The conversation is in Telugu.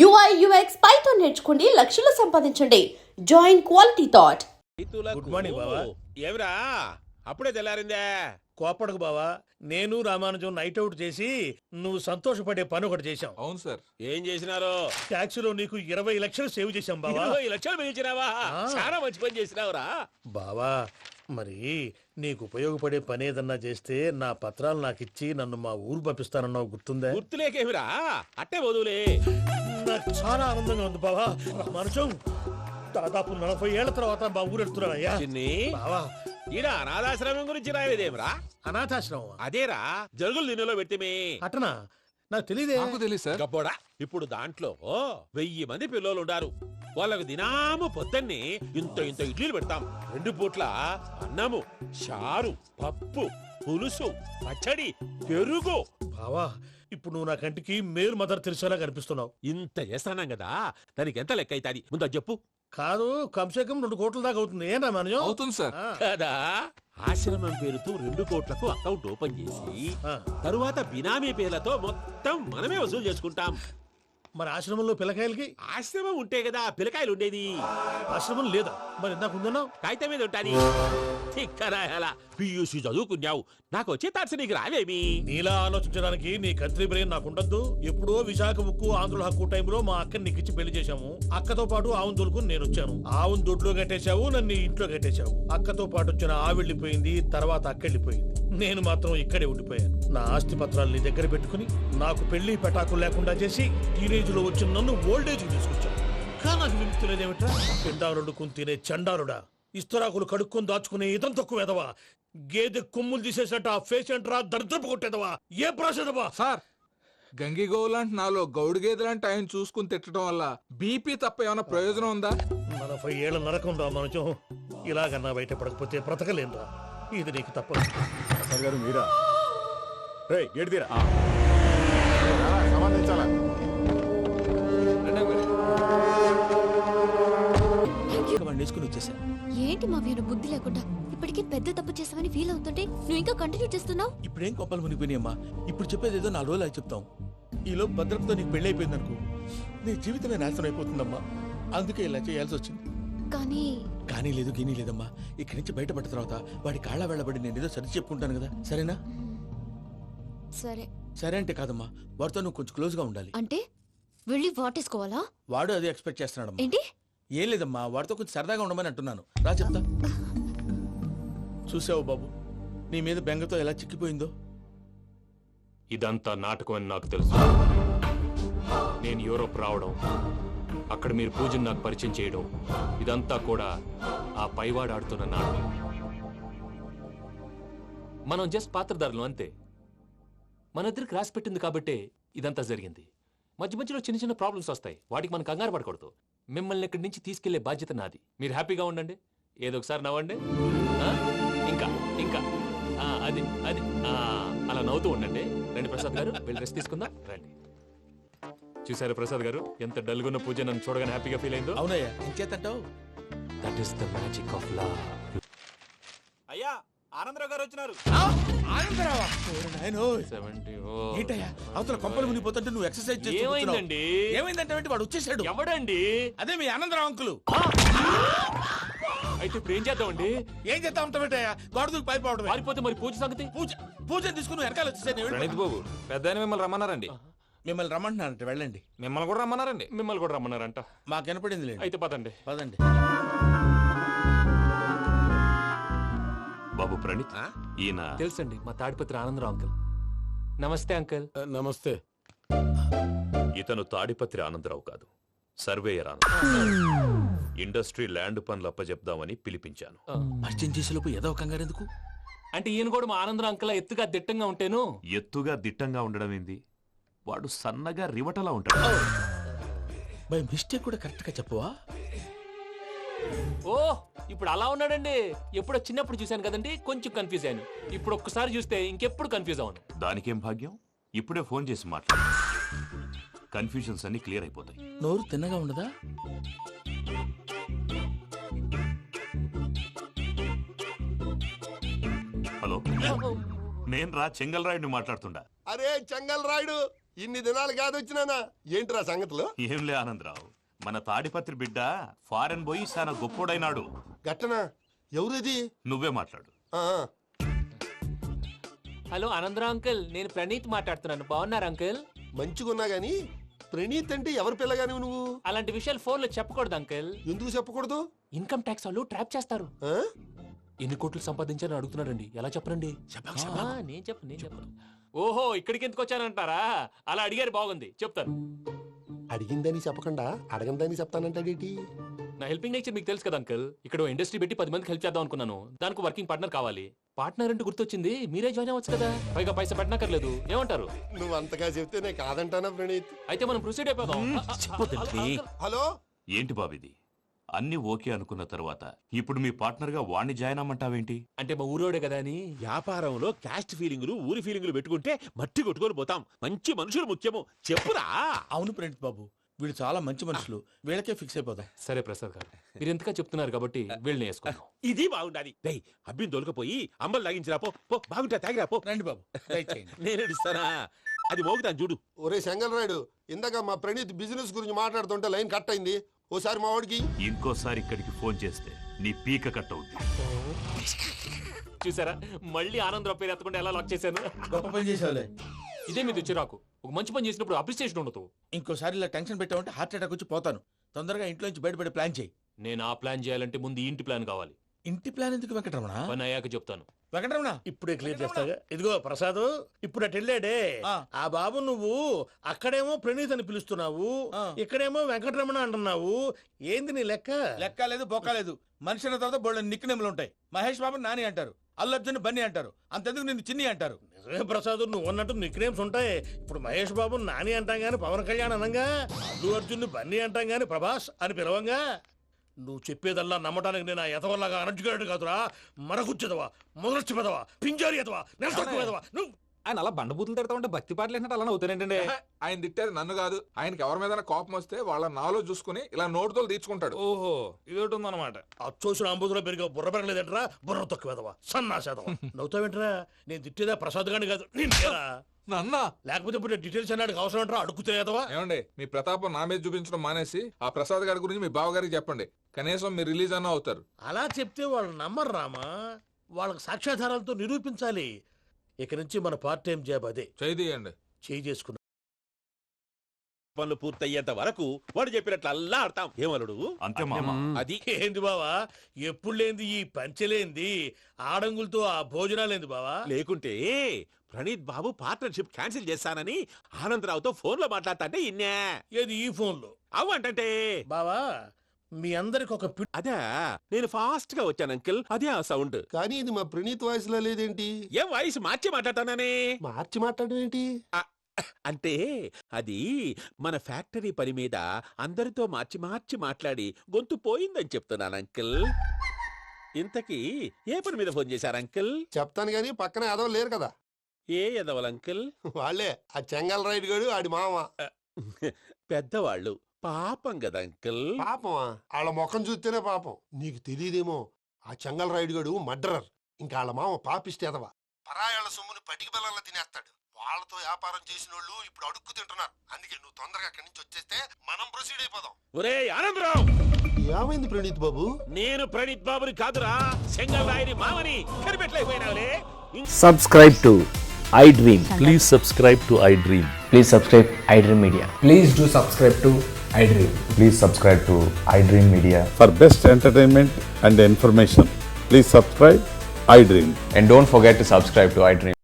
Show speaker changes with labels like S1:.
S1: UI UX పైథాన్ నేర్చుకోండి, లక్షలు సంపాదించండి. Join quality thought.
S2: Good morning బావా.
S3: ఏమిరా అప్పుడే తెల్లారిందే?
S2: కోపడకు బావా, నేను రామానుజం నైట్ అవుట్ చేసి నువ్వు సంతోషపడే పని ఒకటి చేశాం.
S4: అవును సార్.
S3: ఏం చేసినారు?
S2: ట్యాక్సీలో నీకు 20 లక్షలు సేవ్ చేశాం బావా.
S3: 20 లక్షలు మిగిల్చినావా? చాలా మంచి పని చేసినావురా
S2: బావా, మరి నీకు ఉపయోగపడే పని ఏదన్నా చేస్తే నా పత్రాలు నాకు ఇచ్చి నన్ను మా ఊరు పంపిస్తానన్నావు, గుర్తుందా?
S3: గుర్తులేకేమిరా, అట్టే వదులే.
S2: నాకు చాలా ఆనందంగా ఉంది బావా. రామానుజం, దాదాపు 40 ఏళ్ల తర్వాత మా ఊరు వెళ్తున్నానయ్యా.
S3: చిన్ని
S2: బావా,
S3: ఈడ అనాథాశ్రమం గురించి రాయలేదేమిరా?
S2: అనాథాశ్రమం
S3: అదేరా జరుగులు దీనిలో పెట్టిమే.
S2: అటనా? నాకు తెలియదే.
S4: నాకు తెలియదు సార్.
S3: గబ్బోడా, ఇప్పుడు దాంట్లో 1000 మంది పిల్లలు ఉండారు. వాళ్ళకు దినాము పొద్దున్నే ఇంత ఇంత ఇడ్లీలు పెడతాం. 2 పూట్ల అన్నము, చారు, పప్పు, పులుసు, పచ్చడి, పెరుగు.
S2: బావా, ఇప్పుడు నువ్వు నా కంటికి మేలు మదర్ తెలిసేలా కనిపిస్తున్నావు.
S3: ఇంత చేస్తానం కదా, దానికి ఎంత లెక్క అవుతుంది ముందు చెప్పు.
S2: కాదు, కంసే కం 2 కోట్ల దాకా అవుతుంది. ఏం రామానుజం?
S4: అవుతుంది సార్.
S3: కదా, ఆశ్రమం పేరుతో 2 కోట్లకు అకౌంట్ ఓపెన్ చేసి
S2: ఆ,
S3: తరువాత బినామీ పేర్లతో మొత్తం మనమే వసూలు చేసుకుంటాం.
S2: మరి ఆశ్రమంలో పిల్లకాయలకి?
S3: ఆశ్రమం ఉంటే కదా పిల్లకాయలు ఉండేది.
S2: ఆశ్రమం లేదా? మరి ఇందాక ఉందన్నావు.
S3: కాగితం మీద ఉంటాది. తిక్కరాయాల పియూసీ చదువుకున్నావు, నాకు వచ్చే తాట్స్ నీకు రావేమి?
S2: నీలా ఆలోచించడానికి నీ కంట్రీ బ్రెయిన్ నాకు ఉండద్దు. ఎప్పుడో విశాఖ ముక్కు ఆంధ్రుల హక్కు టైంలో మా అక్కని నీకిచ్చి పెళ్లి చేశాము. అక్కతో పాటు ఆవును దొడుకుని నేను వచ్చాను. ఆవును దొడ్లో కట్టేశావు, నన్ను ఈ ఇంట్లో కట్టేశావు. అక్కతో పాటు వచ్చిన ఆవిళ్ళిపోయింది, తర్వాత అక్కెళ్ళిపోయింది. నేను మాత్రం ఇక్కడే ఉండిపోయాను. నా ఆస్తి పత్రాలు నీ దగ్గర పెట్టుకుని నాకు పెళ్లి పెటాకులు లేకుండా చేసి టీనేజ్ లో వచ్చిన నన్ను ఓల్డేజ్ తీసుకొచ్చాను. కానీ నాకు విముక్తి లేదేమిట్రా? పిండారుడుకుని తినే చండారుడా, ఇస్తరాకులు కడుక్కొని దాచుకునే ఇతం తక్కువ ఎదవా, గేదె కొమ్ములు తీసేసట ఆ పేషెంట్ రా దరిద్రపు కొట్టేదవా, ఏ ప్రాసెదవా?
S4: సార్, గంగిగోవు లాంటి నాలో గౌడు గేదె లాంటి ఆయన చూసుకుని తిట్టడం వల్ల బీపీ తప్ప ఏమైనా ప్రయోజనం ఉందా?
S2: 40 ఏళ్ల నరకం రా మనచం. ఇలాగన్నా బయటపడకపోతే బ్రతకలేనురా. ఇది నీకు తప్పదు.
S5: సార్ గారు మీరా? రే గేట్ తీరా, సంబంధించాలా?
S6: వేసుకుని వచ్చేసా.
S7: ఏంటి మా వీరు బుద్ధి లేకుండా ఇప్పటికే పెద్ద తప్పు చేసామని ఫీల్ అవుతుంటే నువ్వు ఇంకా కంటిన్యూ చేస్తున్నావు?
S6: ఇప్పుడేం కొప్పలు మునిగిపోయినాయమ్మా. ఇప్పుడు చెప్పేది ఏదో 4 రోజులు అది చెప్తాం. ఈలో భద్రతతో నీకు పెళ్లి అయిపోయింది అనుకో, నీ జీవితమే నాశనం అయిపోతుందమ్మా. అందుకే ఇలా చేయాల్సి వచ్చింది. కానీ లేదు, గీనీ లేదమ్మా. ఇక్కడి నుంచి బయటపడ్డ తర్వాత వాడి కాళ్ళ వెళ్ళబడి నేను ఏదో సరి చెప్పుకుంటాను కదా, సరేనా?
S7: సరే.
S6: సరే అంటే కాదమ్మా, వాడితో నువ్వు కొంచెం క్లోజ్ గా ఉండాలి.
S7: అంటే వెళ్ళి వాటేసుకోవాలా?
S6: వాడు అదే ఎక్స్పెక్ట్ చేస్తున్నాడమ్మా.
S7: ఏంటి?
S6: ఏం లేదమ్మా, వాడితో కొంచెం సరదాగా ఉండమని అంటున్నాను. రా చెప్తా. చూసావు బాబు, నీ మీద బెంగతో ఎలా చిక్కిపోయిందో.
S8: ఇదంతా నాటకం అని నాకు తెలుసు. నేను యూరోప్ రావడం, అక్కడ మీరు పూజను నాకు పరిచయం చేయడం, ఇదంతా కూడా ఆ పైవాడు ఆడుతున్న నాటకం. మనం జస్ట్ పాత్రధారులు అంతే. మన ఇద్దరికి రాసి పెట్టింది కాబట్టే ఇదంతా జరిగింది. మధ్య మధ్యలో చిన్న చిన్న ప్రాబ్లమ్స్ వస్తాయి, వాటికి మనం కంగారు పడకూడదు. మిమ్మల్ని ఇక్కడి నుంచి తీసుకెళ్లే బాధ్యత నాది. మీరు హ్యాపీగా ఉండండి, ఏదో ఒకసారి నవ్వండి. ఇంకా ఇంకా అది అది అలా నవ్వుతూ ఉండండి. రండి ప్రసాద్ గారు, వెళ్ళి రెస్ట్ తీసుకుందాం రండి. చూసారా ప్రసాద్ గారు, ఎంత డల్గున్న పూజ నన్ను చూడగానే హ్యాపీగా ఫీల్ అయిందో?
S6: అవునయ్యా, ఇంకేతంటావు?
S8: That is the magic of love.
S5: అయ్యా, ఆనందరావు గారు వచ్చినారు.
S6: ఏంటయ్యా, అవతల కొంపలు మునిగిపోతుంటే నువ్వు ఎక్సర్సైజ్ చేస్తూ కూర్చున్నావు.
S8: ఏమైందండి?
S6: ఏమైందంటే వాడు వచ్చేసాడు.
S8: ఎవడండి?
S6: అదే మీ ఆనందరావు అంకులు.
S8: అయితే ఇప్పుడు ఏం చేద్దామండి?
S6: ఏం చేస్తా ఉంటావేటయ్యా, గోడ దూకి పైపోవడం.
S8: పారిపోతే మరి పూజ సంగతి?
S6: పూజ తీసుకుని వెనకాల వచ్చేసాను.
S4: ప్రణీత్ బాబు, పెద్ద మిమ్మల్ని రమ్మన్నారండి.
S6: మిమ్మల్ని రమ్మంటున్నారంట, వెళ్ళండి.
S4: మిమ్మల్ని కూడా రమ్మన్నారండి.
S8: మిమ్మల్ని కూడా రమ్మన్నారంట.
S6: మాకు వినపడింది లేదు.
S8: అయితే పదండి.
S6: పదండి.
S8: బాబు ప్రణీత్, ఈయన తెలుసండి, మా తాడిపత్రి ఆనందరావు అంకుల్. నమస్తే అంకుల్.
S5: నమస్తే.
S9: ఇతను తాడిపత్రి ఆనందరావు కాదు, సర్వేయర్ ఆనందరావు. ఇండస్ట్రీ ల్యాండ్ పనులు అప్పచెప్దామని పిలిపించాను.
S6: పరిచయం చేసేలోపు ఏదో కంగారు ఎందుకు?
S8: అంటే ఈయన కూడా మా ఆనందరావు అంకుల్ ఎత్తుగా దిట్టంగా ఉంటాను.
S9: ఎత్తుగా దిట్టంగా ఉండడం ఏంది, వాడు సన్నగా రివటలా ఉంటాడు.
S6: బై మిస్టేక్ కూడా కరెక్ట్ గా చెప్పవా?
S8: ఓ, ఇప్పుడు అలా ఉన్నాడండి. ఎప్పుడో చిన్నప్పుడు చూశాను కదండి, కొంచెం కన్ఫ్యూజ్ అయ్యాను. ఇప్పుడు ఒక్కసారి చూస్తే ఇంకెప్పుడు కన్ఫ్యూజ్ అవును.
S9: దానికేం భాగ్యం, ఇప్పుడే ఫోన్ చేసి మాట్లాడు. కన్ఫ్యూజన్స్ అన్ని క్లియర్ అయిపోతాయి.
S6: నోరు తిన్నగా ఉండదా?
S9: హలో, నేను రా చెంగల్ రాయుడిని మాట్లాడుతుండా.
S5: అరే చెంగల్ రాయుడు,
S10: ఇన్ని దినాలు కాదు వచ్చినానా ఏంట్రా సంగతులు?
S9: ఏంలే ఆనందరావు, మన తాడిపత్రి బిడ్డ ఫారెన్ పోయి చాలా గొప్పోడైనాడు.
S10: గట్టనా? ఎవరిది?
S9: నువ్వే మాట్లాడు.
S10: ఆ,
S8: హలో ఆనందరావు అంకుల్, నేను ప్రణీత్ మాట్లాడుతున్నాను. బాగున్నారు అంకుల్?
S10: మంచిగున్నా గాని ప్రణీత్ అంటే ఎవరి పిల్లగాని నువ్వు?
S8: అలాంటి విషయాలు ఫోన్లో చెప్పకూడదు అంకుల్.
S10: ఎందుకు చెప్పకూడదు?
S8: ఇన్కమ్ ట్యాక్స్ వాళ్ళు ట్రాప్ చేస్తారు.
S10: ఆ?
S8: ఎన్ని కోట్లు సంపాదించాలని అడుగుతున్నారండి. ఎలా చెప్పరండి? నేను చెప్పను. ఓహో, ఇక్కడికి ఎందుకు వచ్చానంటారా? అలా అడిగారు, బాగుంది, చెప్తాను.
S10: అడిగిందని చెప్పకుండా అడగందని చెప్తానంటాడేటి?
S8: నా హెల్పింగ్ నేచర్ మీకు తెలుసు కదా అంకుల్. ఇక్కడ ఇండస్ట్రీ పెట్టి 10 మందికి హెల్ప్ చేద్దాం అనుకున్నాను. దానికి వర్కింగ్ పార్ట్నర్ కావాలి. పార్ట్నర్ అంటే గుర్తొచ్చింది, మీరే జాయిన్ అవ్వచ్చు కదా. పైగా పైసా పెట్టనక్కర్లేదు. ఏమంటారు?
S10: నువ్వు అంతగా చెప్తే నేను కాదంటానా ప్రణీత్?
S8: అయితే మనం ప్రొసీడ్ అయిపోదాం.
S10: హలో,
S9: ఏంటి బాబిది? అన్ని ఓకే అనుకున్న తర్వాత ఇప్పుడు మీ పార్ట్నర్ గా వాణ్ణి జాయిన్ అమ్మంటావేంటి?
S8: అంటే మా ఊరోడే కదా అని.
S3: వ్యాపారంలో క్యాస్ట్ ఫీలింగులు ఊరి ఫీలింగులు పెట్టుకుంటే మట్టి కొట్టుకొని పోతాం. మంచి మనుషులు ముఖ్యము, చెప్పురా.
S6: అవును ప్రణీత్ బాబు, వీళ్ళు చాలా మంచి మనుషులు, వీళ్ళకే ఫిక్స్ అయిపోదాం.
S8: సరే ప్రసాద్ గారు, మీరు ఎంతగా చెప్తున్నారు కాబట్టి వీళ్ళని వేసుకున్నాం.
S3: ఇది బాగుండాలి. డై అబ్బిని దొలకపోయి అమ్మలు తాగించిరా పో. పో బాగుంటా, తాగిరా పో.
S6: రండి బాబు, దయచేయండి.
S3: నేను ఇస్తానా? అది మోగుతాను చూడు.
S10: ఒరే చెంగల్ రాయుడు, ఇందాక మా ప్రణీత్ బిజినెస్ గురించి మాట్లాడుతుంటే లైన్ కట్ అయింది. ఓసారి మా వాడికి
S9: ఇంకోసారి ఇక్కడికి ఫోన్ చేస్తే నీ పీక కట్ అవుద్ది.
S8: చూసారా, మళ్ళీ ఆనందరావు పేరు ఎత్తకుండా ఎలా లాక్ చేశాను.
S6: గొప్ప పని చేసేవాళ్ళే.
S8: ఇదే మీద చిరాకు. ఒక మంచి పని చేసినప్పుడు అప్రిసియేషన్ ఉండదు.
S6: ఇంకోసారి ఇలా టెన్షన్ పెట్టామంటే హార్ట్ అటాక్ వచ్చి పోతాను. తొందరగా ఇంట్లో నుంచి బయటపడే ప్లాన్ చేయి.
S8: నేను ఆ ప్లాన్ చేయాలంటే ముందు ఈ ఇంటి ప్లాన్ కావాలి.
S6: ఇంటి ప్లాన్ ఎందుకు వెంకటరమణ?
S8: పని అయ్యాక చెప్తాను.
S6: వెంకటరమణ,
S2: ఇప్పుడే క్లియర్ చేస్తాగా. ఇదిగో ప్రసాద్, ఇప్పుడు అటు వెళ్ళాడే
S6: ఆ.
S2: ఆ బాబు, నువ్వు అక్కడేమో ప్రణీత్ అని పిలుస్తున్నావు,
S6: ఆ.
S2: ఇక్కడేమో వెంకటరమణ అంటున్నావు. ఏంది నీ లెక్క?
S6: లెక్క లేదు బొక్క లేదు. మనిషి అన్న తర్వాత బోళ్ళ నిక్నెములు ఉంటాయి. మహేష్ బాబు నాని అంటారు, అల్లు అర్జున్ బన్నీ అంటారు, అంతెందుకు నిన్ను చిన్ని అంటారు.
S2: నిజమే ప్రసాద్, నువ్వు అన్నట్టు నిక్నేమ్స్ ఉంటాయి. ఇప్పుడు మహేష్ బాబు నాని అంటాం గాని పవన్ కళ్యాణ్ అనంగా, అల్లు అర్జున్ బన్నీ అంటాం గాని ప్రభాస్ అని పిలవంగా. నువ్వు చెప్పేదల్లా నమ్మటానికి నేను ఆ ఎతవల్లాగా అనర్జుకేటెడ్ కాదురా. మరగుచ్చదవా, మొదలచ్చి పెదవా, పింజారి ఎదవా, నెలసొక్కుదవా నువ్వు.
S11: ఆయన అలా బండబూతులు తిడతా ఉంటే భక్తి పాటలు ఏంటంటే అలా అవుతానంటే.
S4: ఆయన తిట్టేది నన్ను కాదు. ఆయనకి ఎవరి మీద కోపం వస్తే వాళ్ళ నాలో చూసుకుని ఇలా నోటుతో తీర్చుకుంటాడు.
S11: ఓహో, ఇది ఒకటి ఉందన్నమాట.
S2: అచ్చోసిన అంబుధులో పెరిగే బుర్ర పెరగలేదంటరా, బుర్ర తొక్కువేదవా, సన్నాసేదవా. నవ్వుతావేంట్రా? నేను తిట్టేదా ప్రసాద్ గాని కాదు, నిన్నేరా.
S4: నన్నా?
S2: లేకపోతే ఇప్పుడు డీటెయిల్స్ అన్నాడు అవసరం అంటారా? అడుగుతాయేదవా.
S4: ఏమండి, మీ ప్రతాపం నా మీద చూపించడం మానేసి ఆ ప్రసాద్ గారి గురించి మీ బావగారికి చెప్పండి. కనీసం మీరు రిలీజ్ అన్న అవుతారు.
S2: అలా చెప్తే వాళ్ళు నమ్మరు రామా. వాళ్ళకి సాక్ష్యాధారాలతో నిరూపించాలి. ఇక నుంచి మన పార్ట్ టైం జాబ్ అదే.
S4: చేయండి.
S2: చేయి చేసుకున్నా
S3: పనులు పూర్తయ్యేంత వరకు వాడు చెప్పినట్లు అల్లా ఆడతాం. ఏమలుడు?
S9: అంతే మామ.
S3: అది
S2: ఏంది బావా, ఎప్పుడు లేంది ఈ పంచలేంది, ఆడంగులతో ఆ భోజనాలేంది బావా?
S3: లేకుంటే ప్రణీత్ బాబు పార్ట్నర్షిప్ క్యాన్సిల్ చేస్తానని ఆనందరావుతో ఫోన్ లో మాట్లాడతాంటే ఇన్నే.
S2: ఏది ఈ ఫోన్లో?
S3: అవ్వంటే
S2: బావా, మీ అందరికి ఒక
S3: అదే నేను ఫాస్ట్ గా వచ్చాను అంకిల్. అదే ఆ సౌండ్.
S10: కానీ ఇది మా ప్రణీత్ వాయిస్ లో లేదేంటి?
S3: ఏం వాయిస్ మార్చి మాట్లాడతాననే?
S10: మార్చి మాట్లాడడం ఏంటి?
S3: అంటే అది మన ఫ్యాక్టరీ పని మీద అందరితో మార్చి మార్చి మాట్లాడి గొంతు పోయిందని చెప్తున్నాను అంకిల్. ఇంతకీ ఏ పని మీద ఫోన్ చేశారు అంకిల్?
S10: చెప్తాను గానీ పక్కన ఎదవ లేరు కదా.
S3: ఏ ఎదవలు అంకిల్?
S10: వాళ్ళే ఆ చెంగల్ రైడ్ గడు ఆడి మామ.
S3: పెద్దవాళ్ళు, పాపం కదా అంకిల్.
S10: పాపమా? వాళ్ళ ముఖం చూస్తేనే పాపం. నీకు తెలియదేమో, ఆ చెంగల్ రైడ్ గడు మర్డరర్. ఇంకా వాళ్ళ మామ పాపిస్తేదవా. పరాయాళ్ళ సొమ్ముని పటికి బెల్లంలో తినేస్తాడు. వాళ్ళతో వ్యాపారం చేసిన వాళ్ళు ఇప్పుడు అడుక్కు తింటున్నారు. అందుకే నువ్వు తొందరగా అక్కడి నుంచి వచ్చేస్తే మనం ప్రొసీడ్ అయిపోదాం.
S3: ఒరే ఆనందరావు,
S10: ఏమైంది ప్రణీత్ బాబు?
S3: నేను ప్రణీత్ బాబుని కాదురా, సెంగల్ రాయని మామని కనిపెట్టలేకపోయినావులే.
S12: Subscribe to iDream. Please subscribe to iDream. Please subscribe iDream Media. Please do subscribe to iDream. Please subscribe to iDream Media.
S5: For best entertainment and information, please subscribe iDream.
S12: And don't forget to subscribe to iDream.